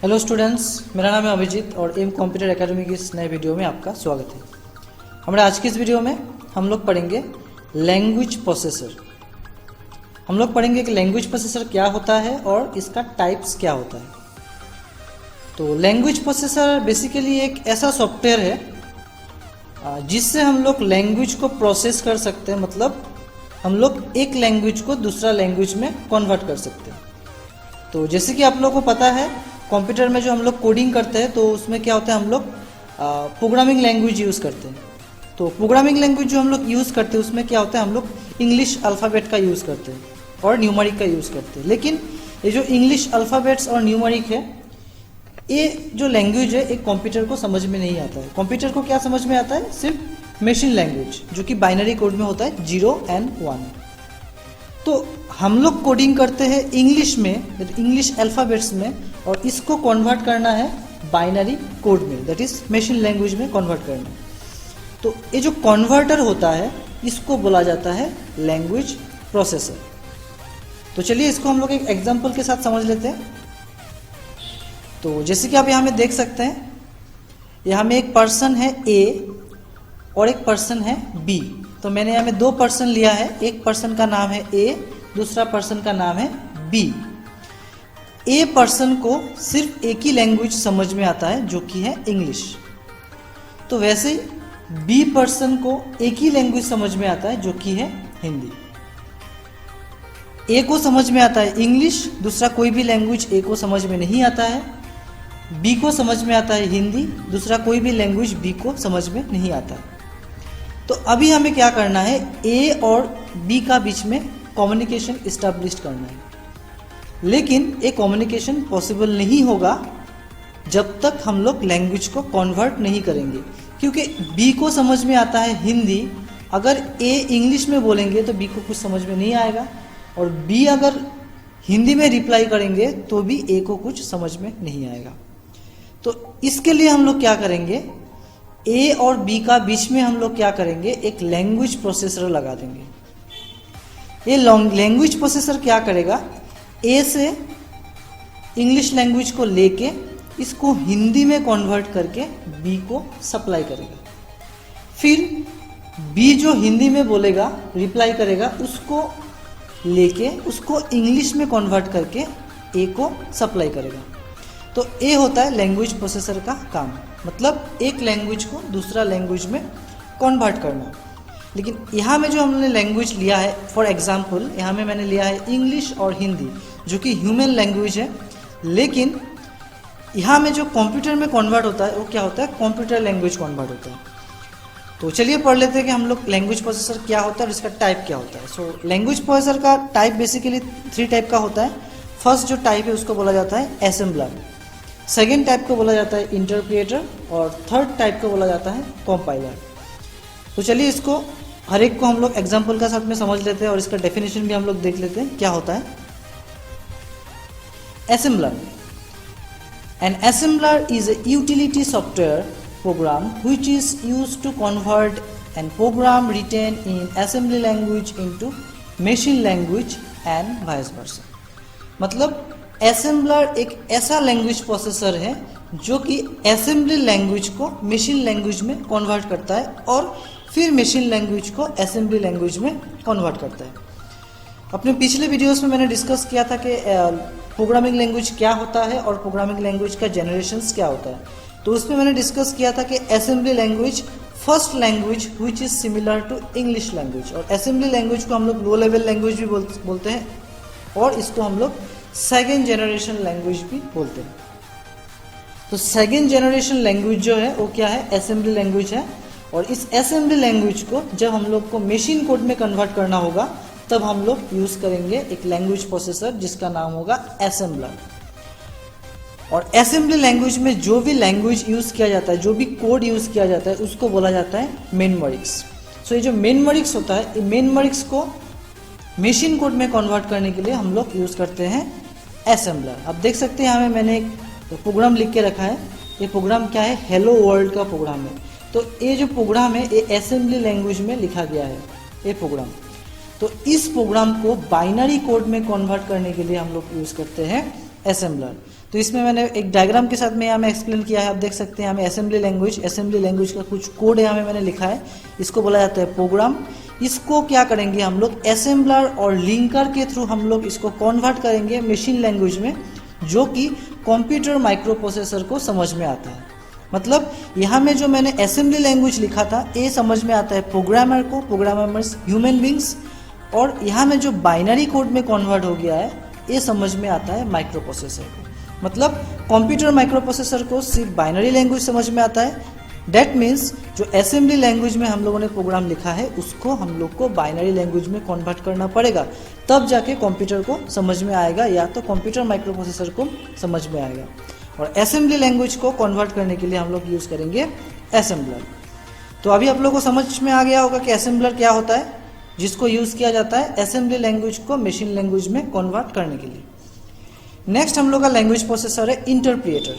Hello students, मेरा नाम है अभिजीत और एम कंप्यूटर एकेडमी की इस नए वीडियो में आपका स्वागत है। हमारे आज की इस वीडियो में हम लोग पढ़ेंगे लैंग्वेज प्रोसेसर। हम लोग पढ़ेंगे कि लैंग्वेज प्रोसेसर क्या होता है और इसका टाइप्स क्या होता है। तो लैंग्वेज प्रोसेसर बेसिकली एक ऐसा सॉफ्टवेयर है जिससे हम लोग लैंग्वेज को प्रोसेस कर सकते हैं, मतलब हम लोग एक लैंग्वेज को दूसरा लैंग्वेज में कन्वर्ट कर सकते हैं। तो जैसे कि आप लोगों को पता है, कंप्यूटर में जो हम लोग कोडिंग करते हैं तो उसमें क्या होता है, हम लोग प्रोग्रामिंग लैंग्वेज यूज़ करते हैं। तो प्रोग्रामिंग लैंग्वेज जो हम लोग यूज़ करते हैं उसमें क्या होता है, हम लोग इंग्लिश अल्फ़ाबेट का यूज़ करते हैं और न्यूमेरिक का यूज़ करते हैं। लेकिन ये जो इंग्लिश अल्फ़ाबेट्स और न्यूमेरिक है, ये जो लैंग्वेज है एक कंप्यूटर को समझ में नहीं आता है। कंप्यूटर को क्या समझ में आता है, सिर्फ मशीन लैंग्वेज जो कि बाइनरी कोड में होता है 0 और 1। तो हम लोग कोडिंग करते हैं इंग्लिश में, इंग्लिश अल्फ़ाबेट्स में, और इसको कन्वर्ट करना है बाइनरी कोड में, दैट इज मशीन लैंग्वेज में कन्वर्ट करना है। तो ये जो कन्वर्टर होता है इसको बोला जाता है लैंग्वेज प्रोसेसर। तो चलिए इसको हम लोग एक एग्जांपल के साथ समझ लेते हैं। तो जैसे कि आप यहाँ में देख सकते हैं, यहाँ में एक पर्सन है ए और एक पर्सन है बी। तो मैंने यहाँ में दो पर्सन लिया है, एक पर्सन का नाम है ए, दूसरा पर्सन का नाम है बी। ए पर्सन को सिर्फ एक ही लैंग्वेज समझ में आता है जो कि है इंग्लिश। तो वैसे बी पर्सन को एक ही लैंग्वेज समझ में आता है जो कि है हिंदी। ए को समझ में आता है इंग्लिश, दूसरा कोई भी लैंग्वेज ए को समझ में नहीं आता है। बी को समझ में आता है हिंदी, दूसरा कोई भी लैंग्वेज बी को समझ में नहीं आता है। तो अभी हमें क्या करना है, ए और बी का बीच में कम्युनिकेशन इस्टेब्लिश करना है। लेकिन ये कम्युनिकेशन पॉसिबल नहीं होगा जब तक हम लोग लैंग्वेज को कन्वर्ट नहीं करेंगे, क्योंकि बी को समझ में आता है हिंदी। अगर ए इंग्लिश में बोलेंगे तो बी को कुछ समझ में नहीं आएगा, और बी अगर हिंदी में रिप्लाई करेंगे तो भी ए को कुछ समझ में नहीं आएगा। तो इसके लिए हम लोग क्या करेंगे, ए और बी का बीच में हम लोग क्या करेंगे, एक लैंग्वेज प्रोसेसर लगा देंगे। ये लैंग्वेज प्रोसेसर क्या करेगा, ए से इंग्लिश लैंग्वेज को लेके इसको हिंदी में कन्वर्ट करके बी को सप्लाई करेगा। फिर बी जो हिंदी में बोलेगा, रिप्लाई करेगा, उसको लेके उसको इंग्लिश में कन्वर्ट करके ए को सप्लाई करेगा। तो ए होता है लैंग्वेज प्रोसेसर का काम, मतलब एक लैंग्वेज को दूसरा लैंग्वेज में कन्वर्ट करना। लेकिन यहाँ में जो हमने लैंग्वेज लिया है, फॉर एग्जांपल यहाँ में मैंने लिया है इंग्लिश और हिंदी जो कि ह्यूमन लैंग्वेज है। लेकिन यहाँ में जो कंप्यूटर में कन्वर्ट होता है वो क्या होता है, कंप्यूटर लैंग्वेज कन्वर्ट होता है। तो चलिए पढ़ लेते हैं कि हम लोग लैंग्वेज प्रोसेसर क्या होता है और इसका टाइप क्या होता है। सो लैंग्वेज प्रोसेसर का टाइप बेसिकली 3 टाइप का होता है। फर्स्ट जो टाइप है उसको बोला जाता है असेंबलर, सेकेंड टाइप को बोला जाता है इंटरप्रेटर, और थर्ड टाइप को बोला जाता है कंपाइलर। तो चलिए इसको हर एक को हम लोग एग्जाम्पल का साथ में समझ लेते हैं और इसका डेफिनेशन भी हम लोग देख लेते हैं क्या होता है। Assembler. An assembler is a utility software program which is used to convert an program written in assembly language into machine language and vice versa. मतलब assembler एक ऐसा लैंग्वेज प्रोसेसर है जो कि असेंबली लैंग्वेज को मशीन लैंग्वेज में convert करता है और फिर मशीन लैंग्वेज को असेंबली लैंग्वेज में कन्वर्ट करता है। अपने पिछले वीडियोस में मैंने डिस्कस किया था कि प्रोग्रामिंग लैंग्वेज क्या होता है और प्रोग्रामिंग लैंग्वेज का जनरेशंस क्या होता है। तो उसमें मैंने डिस्कस किया था कि assembly language first language which is similar to English language, और असेंबली लैंग्वेज को हम लोग लो लेवल लैंग्वेज भी बोलते हैं, और इसको हम लोग सेकेंड जनरेशन लैंग्वेज भी बोलते हैं। तो सेकेंड जनरेशन लैंग्वेज जो है वो क्या है, असेंबली लैंग्वेज है। और इस असेंबली लैंग्वेज को जब हम लोग को मशीन कोड में कन्वर्ट करना होगा तब हम लोग यूज करेंगे एक लैंग्वेज प्रोसेसर जिसका नाम होगा असेंबलर। और असेंबली लैंग्वेज में जो भी लैंग्वेज यूज किया जाता है, जो भी कोड यूज किया जाता है, उसको बोला जाता है मेनमरिक्स। सो ये जो मेनमरिक्स होता है, ये मेनमरिक्स को मशीन कोड में कन्वर्ट करने के लिए हम लोग यूज करते हैं असेंबलर। अब देख सकते हैं यहाँ में मैंने एक प्रोग्राम लिख के रखा है। ये प्रोग्राम क्या है, हेलो वर्ल्ड का प्रोग्राम है। तो ये जो प्रोग्राम है ये असेंबली लैंग्वेज में लिखा गया है ये प्रोग्राम। तो इस प्रोग्राम को बाइनरी कोड में कन्वर्ट करने के लिए हम लोग यूज़ करते हैं असेंबलर। तो इसमें मैंने एक डायग्राम के साथ में यहाँ में एक्सप्लेन किया है। आप देख सकते हैं यहाँ में असेंबली लैंग्वेज का कुछ कोड यहाँ में मैंने लिखा है, इसको बोला जाता है प्रोग्राम। इसको क्या करेंगे हम लोग, असेंबलर और लिंकर के थ्रू हम लोग इसको कन्वर्ट करेंगे मशीन लैंग्वेज में, जो कि कंप्यूटर माइक्रो प्रोसेसर को समझ में आता है। मतलब यहाँ में जो मैंने असेंबली लैंग्वेज लिखा था ये समझ में आता है प्रोग्रामर को, प्रोग्रामर्स ह्यूमन बींग्स, और यहाँ में जो बाइनरी कोड में कन्वर्ट हो गया है ये समझ में आता है माइक्रो प्रोसेसर को। मतलब कंप्यूटर माइक्रो प्रोसेसर को सिर्फ बाइनरी लैंग्वेज समझ में आता है। डैट मीन्स जो असेंबली लैंग्वेज में हम लोगों ने प्रोग्राम लिखा है उसको हम लोग को बाइनरी लैंग्वेज में कन्वर्ट करना पड़ेगा, तब जाके कंप्यूटर को समझ में आएगा या तो कंप्यूटर माइक्रो प्रोसेसर को समझ में आएगा। और असेंबली लैंग्वेज को कन्वर्ट करने के लिए हम लोग यूज़ करेंगे असेंबलर। तो अभी आप लोगों को समझ में आ गया होगा कि असेंबलर क्या होता है, जिसको यूज़ किया जाता है असेंबली लैंग्वेज को मशीन लैंग्वेज में कन्वर्ट करने के लिए। नेक्स्ट हम लोग का लैंग्वेज प्रोसेसर है इंटरप्रिएटर।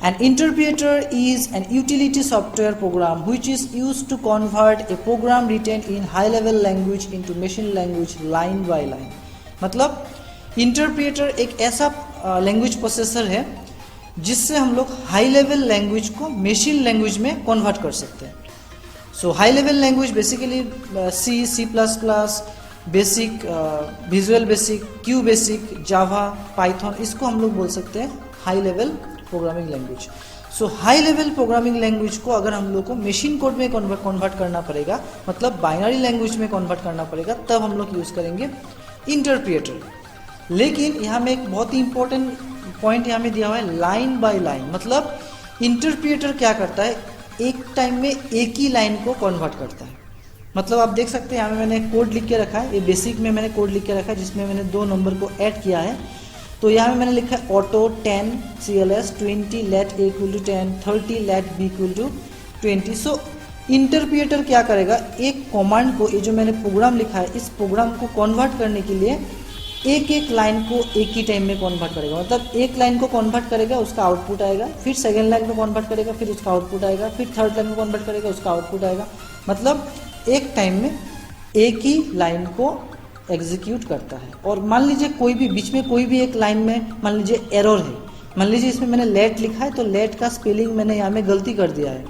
An interpreter is an utility software program which is used to convert a program written in high-level language into machine language line by line। मतलब इंटरप्रिएटर एक ऐसा लैंग्वेज प्रोसेसर है जिससे हम लोग हाई लेवल लैंग्वेज को machine language में convert कर सकते हैं। So high level language basically C plus plus, basic, visual basic, Q basic, Java, Python, इसको हम लोग बोल सकते हैं high level programming language. So high level programming language को अगर हम लोग को मशीन कोड में कन्वर्ट करना पड़ेगा, मतलब बाइनरी लैंग्वेज में कन्वर्ट करना पड़ेगा, तब हम लोग यूज़ करेंगे इंटरप्रिएटर। लेकिन यहाँ में एक बहुत ही इंपॉर्टेंट पॉइंट यहाँ में दिया हुआ है लाइन बाय लाइन। मतलब इंटरप्रिएटर क्या करता है, एक टाइम में एक ही लाइन को कन्वर्ट करता है। मतलब आप देख सकते हैं यहाँ में मैंने कोड लिख के रखा है, ये बेसिक में मैंने कोड लिख के रखा है जिसमें मैंने 2 नंबर को ऐड किया है। तो यहाँ में मैंने लिखा है auto 10 CLS 20 let A equal to 10 30 let B equal to 20। So interpreter क्या करेगा, एक कमांड को, ये जो मैंने प्रोग्राम लिखा है इस प्रोग्राम को कन्वर्ट करने के लिए एक एक लाइन को एक ही टाइम में कन्वर्ट करेगा। मतलब एक लाइन को कन्वर्ट करेगा, उसका आउटपुट आएगा, फिर सेकेंड लाइन को कन्वर्ट करेगा, फिर उसका आउटपुट आएगा, फिर थर्ड लाइन को कन्वर्ट करेगा, उसका आउटपुट आएगा। मतलब एक टाइम में एक ही लाइन को एग्जीक्यूट करता है। और मान लीजिए कोई भी बीच में कोई भी एक लाइन में मान लीजिए एरर है, मान लीजिए इसमें मैंने लेट लिखा है तो लेट का स्पेलिंग मैंने यहाँ में गलती कर दिया है,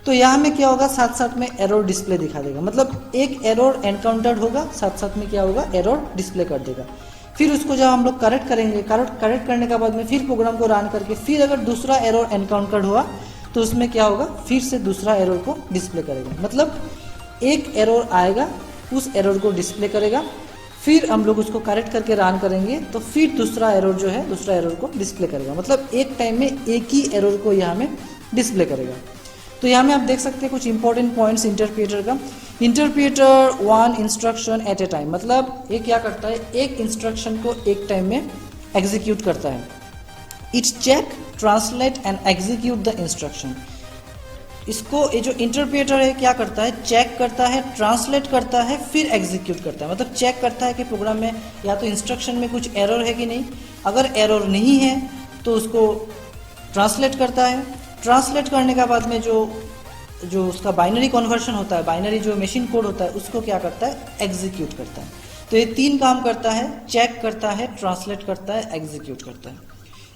तो यहाँ में क्या होगा, साथ साथ में एरर डिस्प्ले दिखा देगा। मतलब एक एरर एनकाउंटर्ड होगा, साथ साथ में क्या होगा, एरर डिस्प्ले कर देगा। फिर उसको जब हम लोग करेक्ट करेंगे, करेक्ट करने के बाद में फिर प्रोग्राम को रन करके फिर अगर दूसरा एरर एनकाउंटर्ड हुआ तो उसमें क्या होगा, फिर से दूसरा एरर को डिस्प्ले करेगा। मतलब एक एरर आएगा, उस एरर को डिस्प्ले करेगा, फिर हम लोग उसको करेक्ट करके रन करेंगे तो फिर दूसरा एरर जो है दूसरा एरर को डिस्प्ले करेगा। मतलब एक टाइम में एक ही एरर को यहाँ में डिस्प्ले करेगा। तो यहाँ में आप देख सकते हैं कुछ इंपॉर्टेंट पॉइंट्स इंटरप्रिएटर का। इंटरप्रिएटर 1 इंस्ट्रक्शन एट ए टाइम, मतलब ये क्या करता है, एक इंस्ट्रक्शन को एक टाइम में एग्जीक्यूट करता है। It check, translate and execute the instruction. इसको ये जो इंटरप्रिएटर है क्या करता है, चेक करता है, ट्रांसलेट करता है, फिर एग्जीक्यूट करता है। मतलब चेक करता है कि प्रोग्राम में या तो इंस्ट्रक्शन में कुछ एरर है कि नहीं, अगर एरर नहीं है तो उसको ट्रांसलेट करता है। ट्रांसलेट करने के बाद में जो उसका बाइनरी कन्वर्शन होता है, बाइनरी जो मशीन कोड होता है उसको क्या करता है, एग्जीक्यूट करता है। तो ये 3 काम करता है, चेक करता है, ट्रांसलेट करता है, एग्जीक्यूट करता है।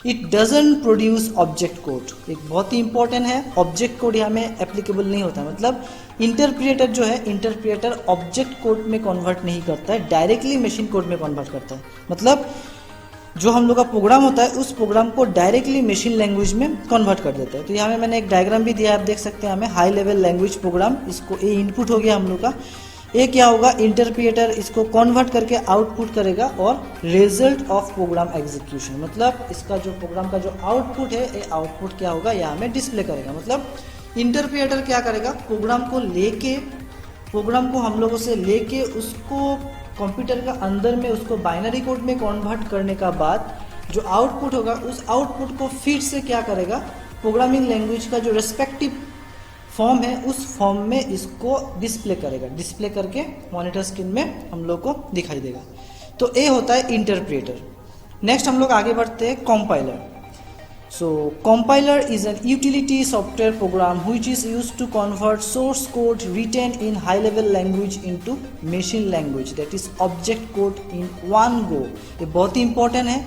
It doesn't produce object code, एक बहुत ही इंपॉर्टेंट है। ऑब्जेक्ट कोड यहाँ में एप्लीकेबल नहीं होता है। मतलब इंटरप्रिएटर जो है, इंटरप्रिएटर ऑब्जेक्ट कोड में कन्वर्ट नहीं करता है, डायरेक्टली मशीन कोड में कन्वर्ट करता है। मतलब जो हम लोग का प्रोग्राम होता है उस प्रोग्राम को डायरेक्टली मशीन लैंग्वेज में कन्वर्ट कर देता है। तो यहाँ में मैंने एक डायग्राम भी दिया है, आप देख सकते हैं हमें हाई लेवल लैंग्वेज प्रोग्राम, इसको ये इनपुट हो गया हम लोग का। ये क्या होगा, इंटरप्रिएटर इसको कन्वर्ट करके आउटपुट करेगा और रिजल्ट ऑफ प्रोग्राम एग्जीक्यूशन, मतलब इसका जो प्रोग्राम का जो आउटपुट है ये आउटपुट क्या होगा, यहाँ में डिस्प्ले करेगा। मतलब इंटरप्रिएटर क्या करेगा, प्रोग्राम को हम लोगों से लेके उसको कंप्यूटर का अंदर में उसको बाइनरी कोड में कन्वर्ट करने का बाद जो आउटपुट होगा उस आउटपुट को फिर से क्या करेगा, प्रोग्रामिंग लैंग्वेज का जो रेस्पेक्टिव फॉर्म है उस फॉर्म में इसको डिस्प्ले करेगा, डिस्प्ले करके मॉनिटर स्क्रीन में हम लोग को दिखाई देगा। तो ये होता है इंटरप्रिएटर। नेक्स्ट हम लोग आगे बढ़ते हैं compiler. So compiler is an utility software program which is used to convert source code written in high level language into machine language that is object code in one go. ये बहुत ही important है।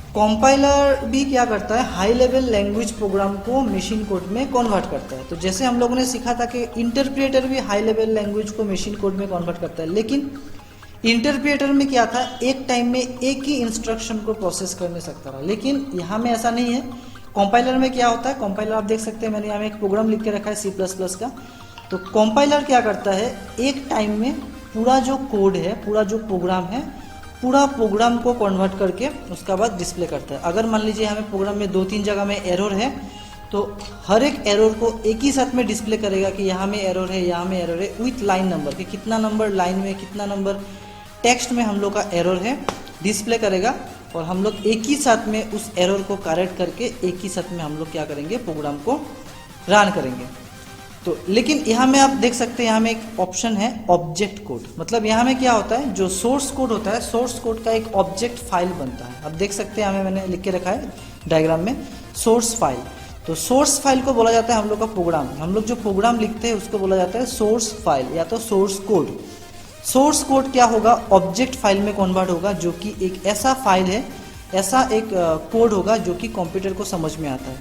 Compiler भी क्या करता है, high level language program को machine code में convert करता है। तो जैसे हम लोगों ने सीखा था कि इंटरप्रेटर भी हाई लेवल लैंग्वेज को मशीन कोड में कन्वर्ट करता है, लेकिन इंटरप्रेटर में क्या था, एक टाइम में एक ही इंस्ट्रक्शन को प्रोसेस कर नहीं सकता था, लेकिन यहाँ में ऐसा नहीं है। कंपाइलर में क्या होता है, कंपाइलर आप देख सकते हैं, मैंने यहाँ में एक प्रोग्राम लिख के रखा है C++ का। तो कंपाइलर क्या करता है, एक टाइम में पूरा जो कोड है, पूरा जो प्रोग्राम है, पूरा प्रोग्राम को कन्वर्ट करके उसका बाद डिस्प्ले करता है। अगर मान लीजिए हमें प्रोग्राम में 2-3 जगह में एरर है, तो हर एक एरर को एक ही साथ में डिस्प्ले करेगा कि यहाँ में एरर है, यहाँ में एरर है, विथ लाइन नंबर, कि कितना नंबर लाइन में, कितना नंबर टेक्स्ट में हम लोग का एरर है, डिस्प्ले करेगा। और हम लोग एक ही साथ में उस एरर को करेक्ट करके एक ही साथ में हम लोग क्या करेंगे, प्रोग्राम को रन करेंगे। तो लेकिन यहाँ में आप देख सकते हैं, यहाँ में एक ऑप्शन है ऑब्जेक्ट कोड। मतलब यहाँ में क्या होता है, जो सोर्स कोड होता है, सोर्स कोड का एक ऑब्जेक्ट फाइल बनता है। आप देख सकते हैं, यहाँ में मैंने लिख के रखा है डायग्राम में, सोर्स फाइल। तो सोर्स फाइल को बोला जाता है हम लोग का प्रोग्राम। हम लोग जो प्रोग्राम लिखते हैं उसको बोला जाता है सोर्स फाइल या तो सोर्स कोड। सोर्स कोड क्या होगा, ऑब्जेक्ट फाइल में कन्वर्ट होगा, जो कि एक ऐसा फाइल है, ऐसा एक कोड होगा जो कि कंप्यूटर को समझ में आता है।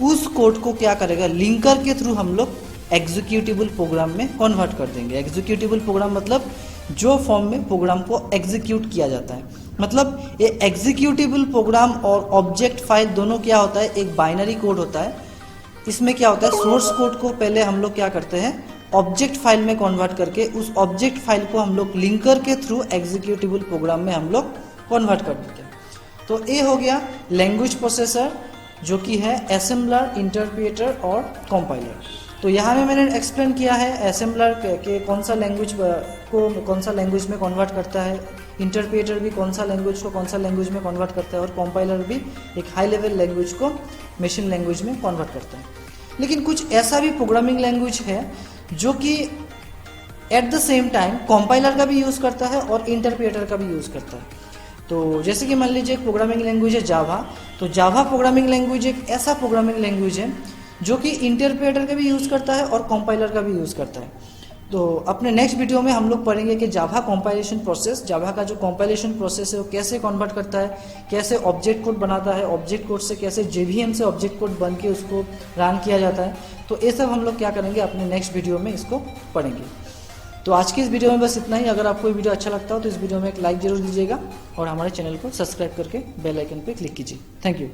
उस कोड को क्या करेगा, लिंकर के थ्रू हम लोग एग्जीक्यूटेबल प्रोग्राम में कन्वर्ट कर देंगे। एग्जीक्यूटेबल प्रोग्राम मतलब जो फॉर्म में प्रोग्राम को एग्जीक्यूट किया जाता है। मतलब ये एग्जीक्यूटेबल प्रोग्राम और ऑब्जेक्ट फाइल दोनों क्या होता है, एक बाइनरी कोड होता है। इसमें क्या होता है, सोर्स कोड को पहले हम लोग क्या करते हैं, ऑब्जेक्ट फाइल में कन्वर्ट करके उस ऑब्जेक्ट फाइल को हम लोग लिंकर के थ्रू एग्जीक्यूटेबल प्रोग्राम में हम लोग कन्वर्ट कर देते हैं। तो ये हो गया लैंग्वेज प्रोसेसर, जो कि है असेंबलर, इंटरप्रेटर और कंपाइलर। तो यहाँ में मैंने एक्सप्लेन किया है असेंबलर के कौन सा लैंग्वेज को कौन सा लैंग्वेज में कन्वर्ट करता है, इंटरप्रेटर भी कौन सा लैंग्वेज को कौन सा लैंग्वेज में कन्वर्ट करता है, और कंपाइलर भी एक हाई लेवल लैंग्वेज को मशीन लैंग्वेज में कन्वर्ट करता है। लेकिन कुछ ऐसा भी प्रोग्रामिंग लैंग्वेज है जो कि at the same time compiler का भी यूज़ करता है और इंटरप्रेटर का भी यूज़ करता है। तो जैसे कि मान लीजिए एक प्रोग्रामिंग लैंग्वेज है जावा। तो जावा प्रोग्रामिंग लैंग्वेज एक ऐसा प्रोग्रामिंग लैंग्वेज है जो कि इंटरप्रेटर का भी यूज़ करता है और कंपाइलर का भी यूज़ करता है। तो अपने नेक्स्ट वीडियो में हम लोग पढ़ेंगे कि जावा कंपाइलेशन प्रोसेस, जावा का जो कंपाइलेशन प्रोसेस है वो कैसे कन्वर्ट करता है, कैसे ऑब्जेक्ट कोड बनाता है, ऑब्जेक्ट कोड से कैसे जेवीएम से ऑब्जेक्ट कोड बन के उसको रन किया जाता है। तो ये सब हम लोग क्या करेंगे, अपने नेक्स्ट वीडियो में इसको पढ़ेंगे। तो आज की इस वीडियो में बस इतना ही। अगर आपको ये वीडियो अच्छा लगता हो तो इस वीडियो में एक लाइक जरूर दीजिएगा और हमारे चैनल को सब्सक्राइब करके बेल आइकन पर क्लिक कीजिए। Thank you.